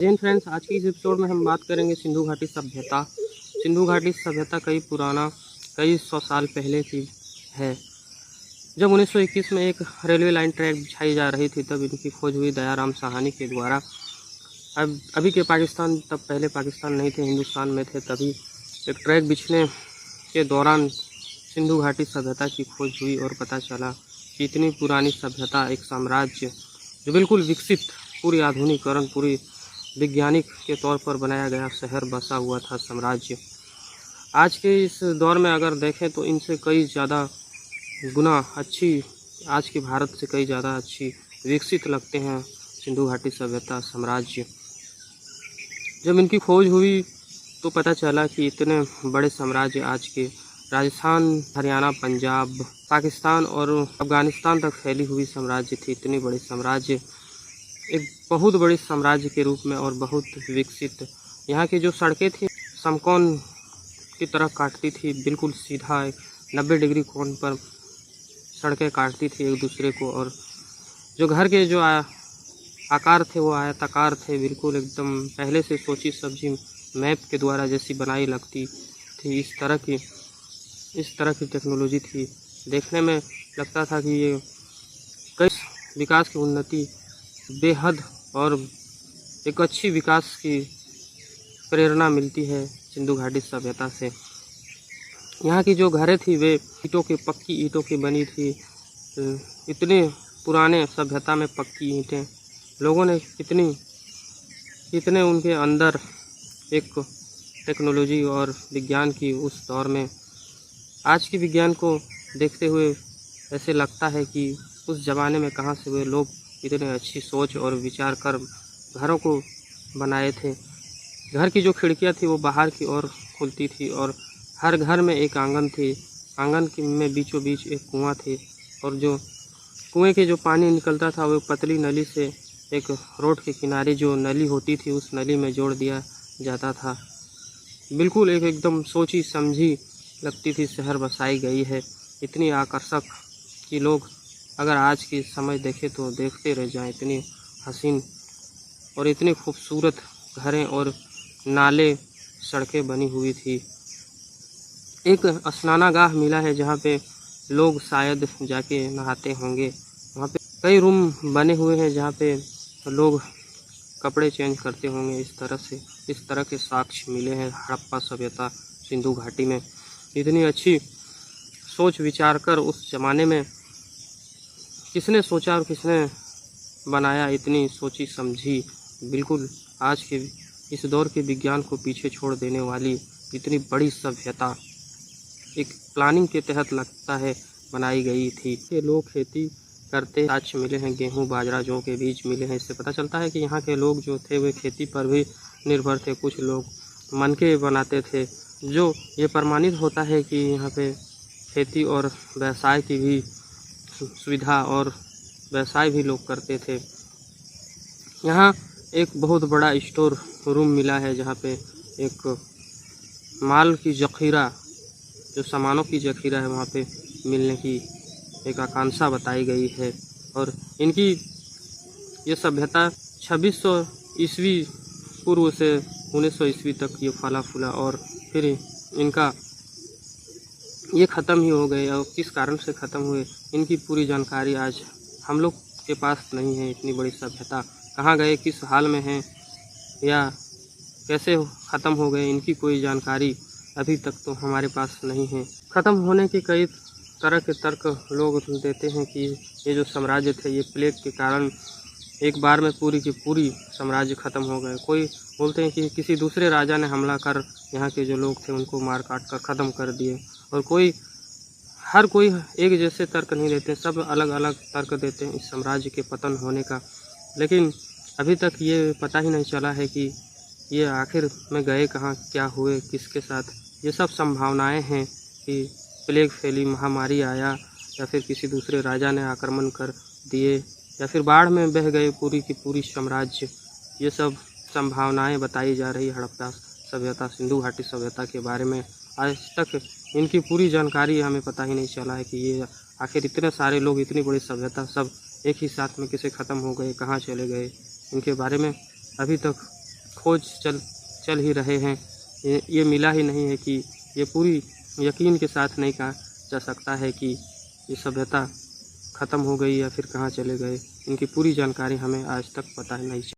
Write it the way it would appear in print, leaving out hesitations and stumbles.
Jain friends, आज की इस एपिसोड में हम बात करेंगे सिंधु घाटी सभ्यता। सिंधु घाटी सभ्यता कई सौ साल पहले की है। जब 1921 में एक रेलवे लाइन ट्रैक बिछाई जा रही थी, तब इनकी खोज हुई दयाराम साहनी के द्वारा। अब अभी के पाकिस्तान, तब पहले पाकिस्तान नहीं थे, हिंदुस्तान में थे। तभी एक ट्रैक बिछने के दौरान सिंधु घाटी सभ्यता की खोज हुई और पता चला कि इतनी पुरानी सभ्यता, एक साम्राज्य जो बिल्कुल विकसित, पूरी आधुनिकीकरण, पूरी वैज्ञानिक के तौर पर बनाया गया शहर बसा हुआ था साम्राज्य। आज के इस दौर में अगर देखें तो इनसे कई ज़्यादा गुना अच्छी, आज के भारत से कई ज़्यादा अच्छी विकसित लगते हैं सिंधु घाटी सभ्यता साम्राज्य। जब इनकी खोज हुई तो पता चला कि इतने बड़े साम्राज्य आज के राजस्थान, हरियाणा, पंजाब, पाकिस्तान और अफ़गानिस्तान तक फैली हुई साम्राज्य थी। इतनी बड़ी साम्राज्य एक बहुत बड़ी साम्राज्य के रूप में और बहुत विकसित। यहाँ की जो सड़कें थी समकोण की तरह काटती थी, बिल्कुल सीधा 90 डिग्री कोण पर सड़कें काटती थी एक दूसरे को। और जो घर के जो आकार थे वो आयताकार थे, बिल्कुल एकदम पहले से सोची सब्जी मैप के द्वारा जैसी बनाई लगती थी। इस तरह की टेक्नोलॉजी थी। देखने में लगता था कि ये कई विकास की उन्नति बेहद और एक अच्छी विकास की प्रेरणा मिलती है सिंधु घाटी सभ्यता से। यहाँ की जो घरें थी वे पक्की ईंटों की बनी थी। इतने पुराने सभ्यता में पक्की ईंटें, लोगों ने कितने उनके अंदर एक टेक्नोलॉजी और विज्ञान की उस दौर में। आज के विज्ञान को देखते हुए ऐसे लगता है कि उस ज़माने में कहाँ से वे लोग इतने अच्छी सोच और विचार कर घरों को बनाए थे। घर की जो खिड़कियाँ थी वो बाहर की ओर खुलती थी और हर घर में एक आंगन थी। आंगन में बीचों बीच एक कुआं थी और जो कुएं के जो पानी निकलता था वो पतली नली से एक रोड के किनारे जो नली होती थी उस नली में जोड़ दिया जाता था। बिल्कुल एकदम सोची समझी लगती थी शहर बसाई गई है। इतनी आकर्षक कि लोग अगर आज की समय देखें तो देखते रह जाएं। इतनी हसीन और इतनी खूबसूरत घरें और नाले, सड़कें बनी हुई थी। एक स्नानागाह मिला है जहाँ पे लोग शायद जाके नहाते होंगे। वहाँ पे कई रूम बने हुए हैं जहाँ पे लोग कपड़े चेंज करते होंगे। इस तरह के साक्ष्य मिले हैं हड़प्पा सभ्यता सिंधु घाटी में। इतनी अच्छी सोच विचार कर उस ज़माने में किसने सोचा और किसने बनाया, इतनी सोची समझी, बिल्कुल आज के इस दौर के विज्ञान को पीछे छोड़ देने वाली इतनी बड़ी सभ्यता एक प्लानिंग के तहत लगता है बनाई गई थी। ये लोग खेती करते साक्ष्य मिले हैं, गेहूं, बाजरा, जौ के बीज मिले हैं। इससे पता चलता है कि यहाँ के लोग जो थे वे खेती पर भी निर्भर थे। कुछ लोग मनके बनाते थे, जो ये प्रमाणित होता है कि यहाँ पे खेती और व्यवसाय की भी सुविधा और व्यवसाय भी लोग करते थे। यहाँ एक बहुत बड़ा स्टोर रूम मिला है जहाँ पे एक माल की जखीरा, जो सामानों की जखीरा है, वहाँ पे मिलने की एक आकांक्षा बताई गई है। और इनकी ये सभ्यता 2600 ईस्वी पूर्व से 1900 ईस्वी तक ये फला फूला और फिर इनका ये ख़त्म ही हो गए। और किस कारण से ख़त्म हुए इनकी पूरी जानकारी आज हम लोग के पास नहीं है। इतनी बड़ी सभ्यता कहाँ गए, किस हाल में हैं या कैसे ख़त्म हो गए, इनकी कोई जानकारी अभी तक तो हमारे पास नहीं है। ख़त्म होने के कई तरह के तर्क लोग देते हैं कि ये जो साम्राज्य थे ये प्लेग के कारण एक बार में पूरी की पूरी साम्राज्य ख़त्म हो गए। कोई बोलते हैं कि किसी दूसरे राजा ने हमला कर यहाँ के जो लोग थे उनको मार काट कर ख़त्म कर दिए। और हर कोई एक जैसे तर्क नहीं देते, सब अलग अलग तर्क देते हैं इस साम्राज्य के पतन होने का। लेकिन अभी तक ये पता ही नहीं चला है कि ये आखिर में गए कहाँ, क्या हुए, किसके साथ। ये सब संभावनाएं हैं कि प्लेग फैली, महामारी आया, या फिर किसी दूसरे राजा ने आक्रमण कर दिए, या फिर बाढ़ में बह गए पूरी की पूरी साम्राज्य। ये सब संभावनाएं बताई जा रही हड़प्पा सभ्यता, सिंधु घाटी सभ्यता के बारे में। आज तक इनकी पूरी जानकारी हमें पता ही नहीं चला है कि ये आखिर इतने सारे लोग, इतनी बड़ी सभ्यता सब एक ही साथ में कैसे ख़त्म हो गए, कहाँ चले गए, इनके बारे में अभी तक खोज चल ही रहे हैं। ये मिला ही नहीं है कि ये पूरी यकीन के साथ नहीं कहा जा सकता है कि ये सभ्यता ख़त्म हो गई या फिर कहाँ चले गए। इनकी पूरी जानकारी हमें आज तक पता नहीं।